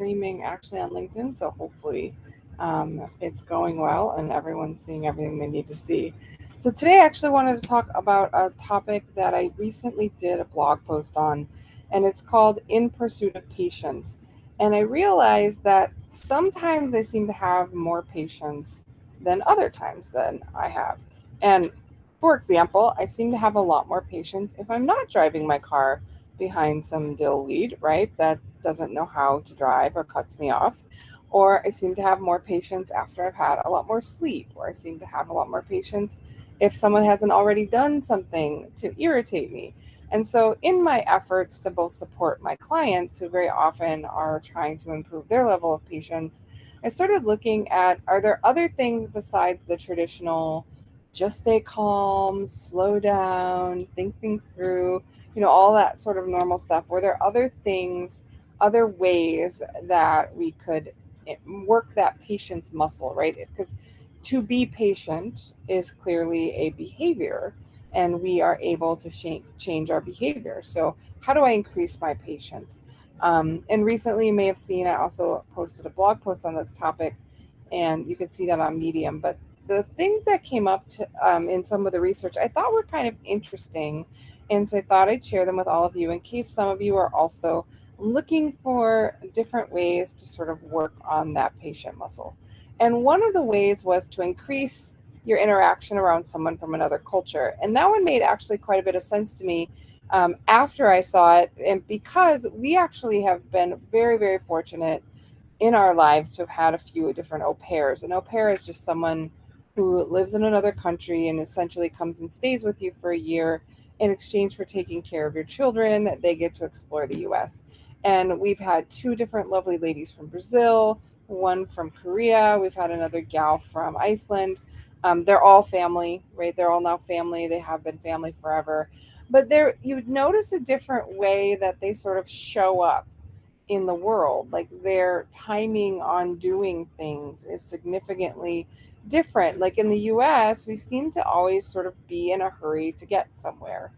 streaming actually on LinkedIn, so hopefully it's going well and everyone's seeing everything they need to see. So today I actually wanted to talk about a topic that I recently did a blog post on, and it's called In Pursuit of Patience. And I realized that sometimes I seem to have more patience than other times than I have. And for example, I seem to have a lot more patience if I'm not driving my car behind some dill weed, right? That doesn't know how to drive or cuts me off. Or I seem to have more patience after I've had a lot more sleep, or I seem to have a lot more patience if someone hasn't already done something to irritate me. And so, in my efforts to both support my clients, who very often are trying to improve their level of patience, I started looking at, are there other things besides the traditional just stay calm, slow down, think things through, all that sort of normal stuff? Were there other things, other ways that we could work that patience muscle, right? Because to be patient is clearly a behavior, and we are able to change our behavior. So, how do I increase my patience? And recently, you may have seen, I also posted a blog post on this topic, and you can see that on Medium. But the things that came up in some of the research I thought were kind of interesting. And so I thought I'd share them with all of you in case some of you are also looking for different ways to sort of work on that patient muscle. And one of the ways was to increase your interaction around someone from another culture. And that one made actually quite a bit of sense to me after I saw it. And because we actually have been very, very fortunate in our lives to have had a few different au pairs. An au pair is just someone who lives in another country and essentially comes and stays with you for a year in exchange for taking care of your children. They get to explore the US. And we've had two different lovely ladies from Brazil, one from Korea. We've had another gal from Iceland. They're all family, right? They're all now family. They have been family forever. But there, you would notice a different way that they sort of show up in the world. Like their timing on doing things is significantly different. Like in the US, we seem to always sort of be in a hurry to get somewhere.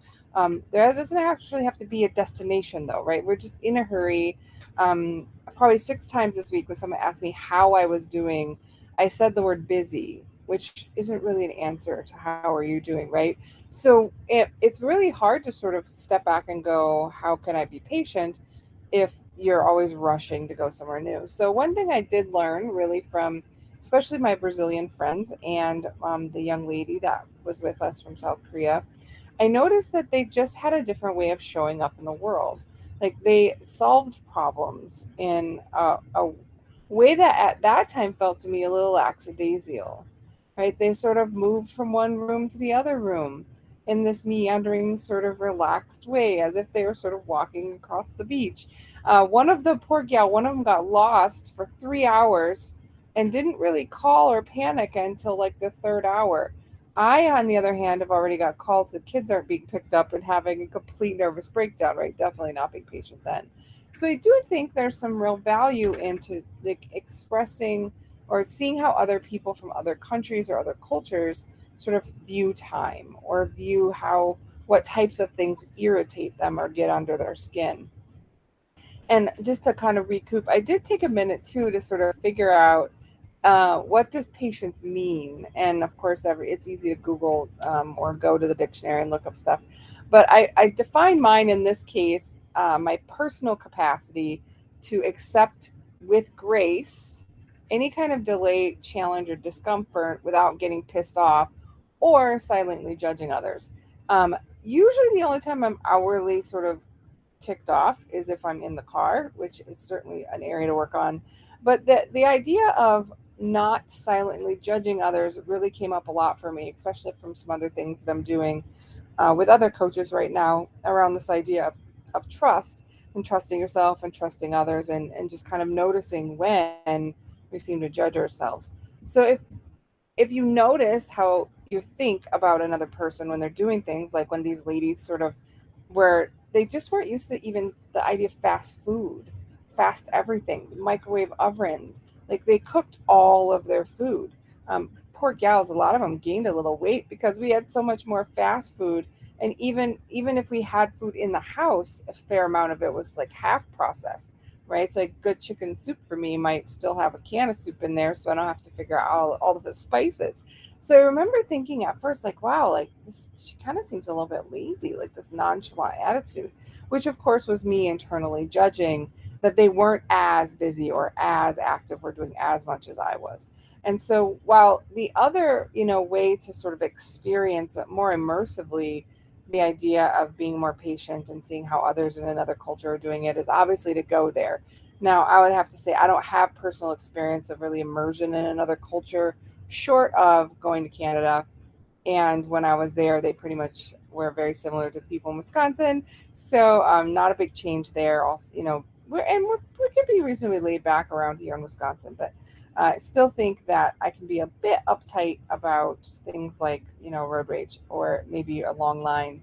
There doesn't actually have to be a destination, though, right? We're just in a hurry. Probably 6 times this week, when someone asked me how I was doing, I said the word busy, which isn't really an answer to how are you doing, right? So it's really hard to sort of step back and go, how can I be patient if you're always rushing to go somewhere new? So one thing I did learn really from especially my Brazilian friends and the young lady that was with us from South Korea, I noticed that they just had a different way of showing up in the world. Like they solved problems in a way that at that time felt to me a little lackadaisical, right? They sort of moved from one room to the other room in this meandering, sort of relaxed way, as if they were sort of walking across the beach. One of the poor gal, one of them got lost for 3 hours and didn't really call or panic until like the third hour. I, on the other hand, have already got calls that kids aren't being picked up and having a complete nervous breakdown, right? Definitely not being patient then. So I do think there's some real value into like expressing or seeing how other people from other countries or other cultures sort of view time or view how what types of things irritate them or get under their skin. And just to kind of recoup, I did take a minute too to sort of figure out what does patience mean. And of course, it's easy to Google or go to the dictionary and look up stuff. But I define mine in this case, my personal capacity to accept with grace any kind of delay, challenge, or discomfort without getting pissed off or silently judging others. Usually, the only time I'm hourly sort of ticked off is if I'm in the car, which is certainly an area to work on. But the idea of not silently judging others really came up a lot for me, especially from some other things that I'm doing with other coaches right now around this idea of trust and trusting yourself and trusting others, and just kind of noticing when we seem to judge ourselves. So if you notice how you think about another person when they're doing things, like when these ladies sort of where they just weren't used to even the idea of fast food, fast everything, microwave ovens. Like they cooked all of their food. Poor gals, a lot of them gained a little weight because we had so much more fast food. And even if we had food in the house, a fair amount of it was like half processed, right? So like good chicken soup for me might still have a can of soup in there, so I don't have to figure out all of the spices. So I remember thinking at first, like, wow, like this, she kind of seems a little bit lazy, like this nonchalant attitude, which of course was me internally judging that they weren't as busy or as active or doing as much as I was. And so while the other, way to sort of experience it more immersively, the idea of being more patient and seeing how others in another culture are doing it is obviously to go there. Now, I would have to say I don't have personal experience of really immersion in another culture, short of going to Canada. And when I was there, they pretty much were very similar to the people in Wisconsin. So, not a big change there. Also, we can be reasonably laid back around here in Wisconsin, but I still think that I can be a bit uptight about things like, road rage or maybe a long line.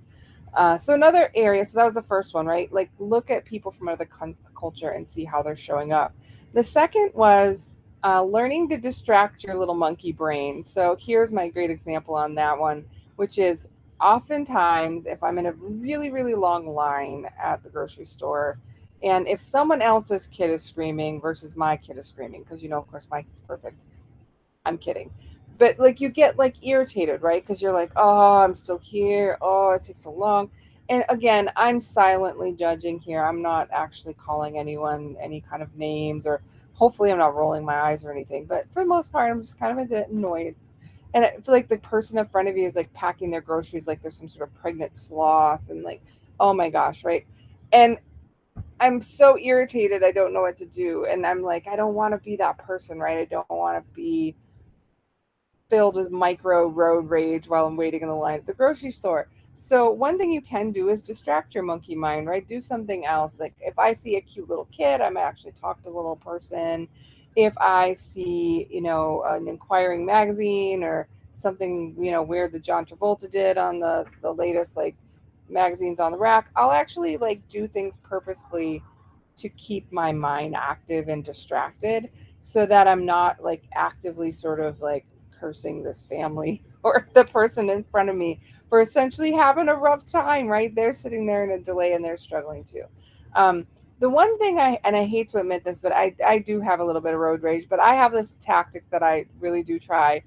So another area, so that was the first one, right? Like look at people from another culture and see how they're showing up. The second was learning to distract your little monkey brain. So here's my great example on that one, which is oftentimes if I'm in a really, really long line at the grocery store, and if someone else's kid is screaming versus my kid is screaming, because of course my kid's perfect. I'm kidding. But like you get like irritated, right? Because you're like, oh, I'm still here. Oh, it takes so long. And again, I'm silently judging here. I'm not actually calling anyone any kind of names, or hopefully I'm not rolling my eyes or anything. But for the most part, I'm just kind of a bit annoyed. And I feel like the person in front of you is like packing their groceries like they're some sort of pregnant sloth, and like, oh my gosh, right? And I'm so irritated. I don't know what to do. And I'm like, I don't want to be that person, right? I don't want to be filled with micro road rage while I'm waiting in the line at the grocery store. So one thing you can do is distract your monkey mind, right? Do something else. Like if I see a cute little kid, I might actually talk to the little person. If I see, an inquiring magazine or something, weird that John Travolta did on the latest like magazines on the rack, I'll actually like do things purposefully to keep my mind active and distracted so that I'm not like actively sort of like cursing this family or the person in front of me for essentially having a rough time, right? They're sitting there in a delay and they're struggling too. Um, the one thing and I hate to admit this, but I do have a little bit of road rage, but I have this tactic that I really do try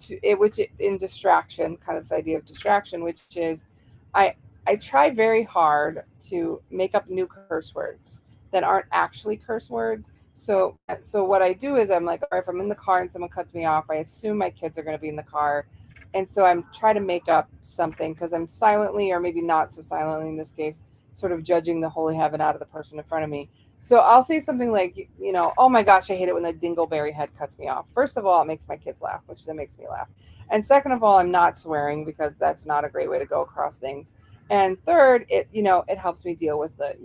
in distraction, kind of this idea of distraction, which is I, I try very hard to make up new curse words that aren't actually curse words. So what I do is I'm like, all right, if I'm in the car and someone cuts me off, I assume my kids are going to be in the car, and so I'm trying to make up something because I'm silently, or maybe not so silently in this case, sort of judging the holy heaven out of the person in front of me. So I'll say something like, oh my gosh, I hate it when the dingleberry head cuts me off. First of all, it makes my kids laugh, which then makes me laugh. And second of all, I'm not swearing because that's not a great way to go across things. And third, it helps me deal with the,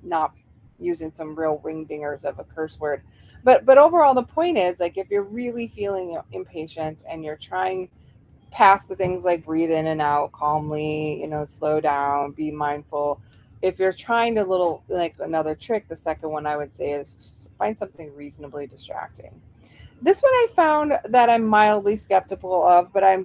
not using some real ring dingers of a curse word. But overall, the point is like if you're really feeling impatient and you're trying past the things like breathe in and out calmly, slow down, be mindful. If you're trying to little like another trick, the second one I would say is find something reasonably distracting. This one I found that I'm mildly skeptical of, but I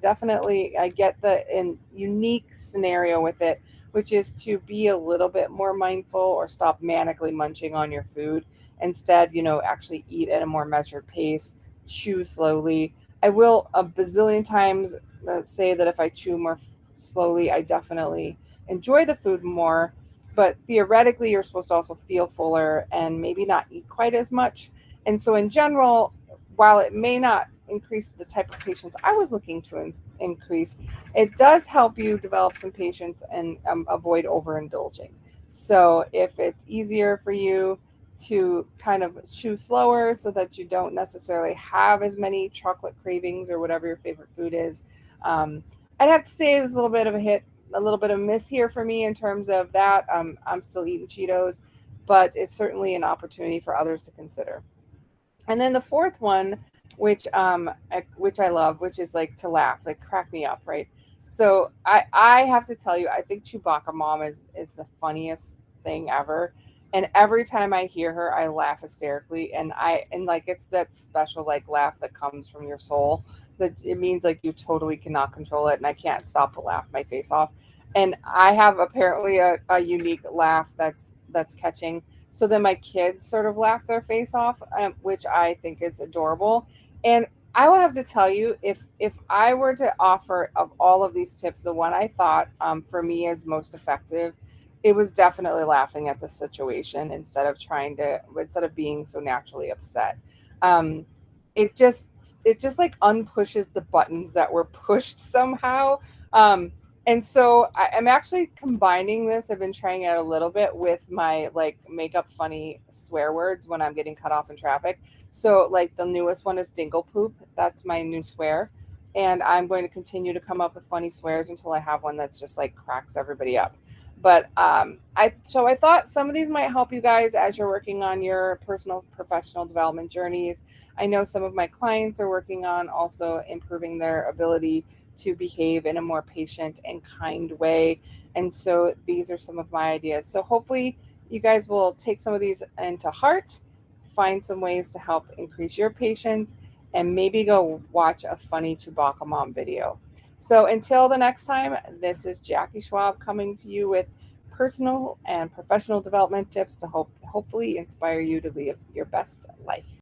get the unique scenario with it, which is to be a little bit more mindful or stop manically munching on your food. Instead, actually eat at a more measured pace, chew slowly. I will a bazillion times say that if I chew more slowly, I definitely enjoy the food more. But theoretically, you're supposed to also feel fuller and maybe not eat quite as much. And so, in general, while it may not increase the type of patience I was looking to increase, it does help you develop some patience and avoid overindulging. So if it's easier for you to kind of chew slower so that you don't necessarily have as many chocolate cravings or whatever your favorite food is, um, I'd have to say it was a little bit of a hit, a little bit of a miss here for me in terms of that. I'm still eating Cheetos, but it's certainly an opportunity for others to consider. And then the fourth one, which I love, which is like to laugh, like crack me up, right? So I have to tell you, I think Chewbacca Mom is the funniest thing ever. And every time I hear her, I laugh hysterically. And like it's that special like laugh that comes from your soul. That it means like you totally cannot control it, and I can't stop to laugh my face off. And I have apparently a unique laugh that's that's catching, so then my kids sort of laugh their face off, which I think is adorable. And I will have to tell you, if I were to offer of all of these tips, the one I thought for me is most effective, it was definitely laughing at the situation instead of being so naturally upset. Um, it just like unpushes the buttons that were pushed somehow. Um, and so I'm actually combining this. I've been trying it a little bit with my like make up funny swear words when I'm getting cut off in traffic. So like the newest one is dingle poop. That's my new swear. And I'm going to continue to come up with funny swears until I have one that's just like cracks everybody up. But I thought some of these might help you guys as you're working on your personal professional development journeys. I know some of my clients are working on also improving their ability to behave in a more patient and kind way. And so these are some of my ideas. So hopefully you guys will take some of these into heart, find some ways to help increase your patience, and maybe go watch a funny Chewbacca Mom video. So until the next time, this is Jackie Schwab coming to you with personal and professional development tips to hopefully inspire you to live your best life.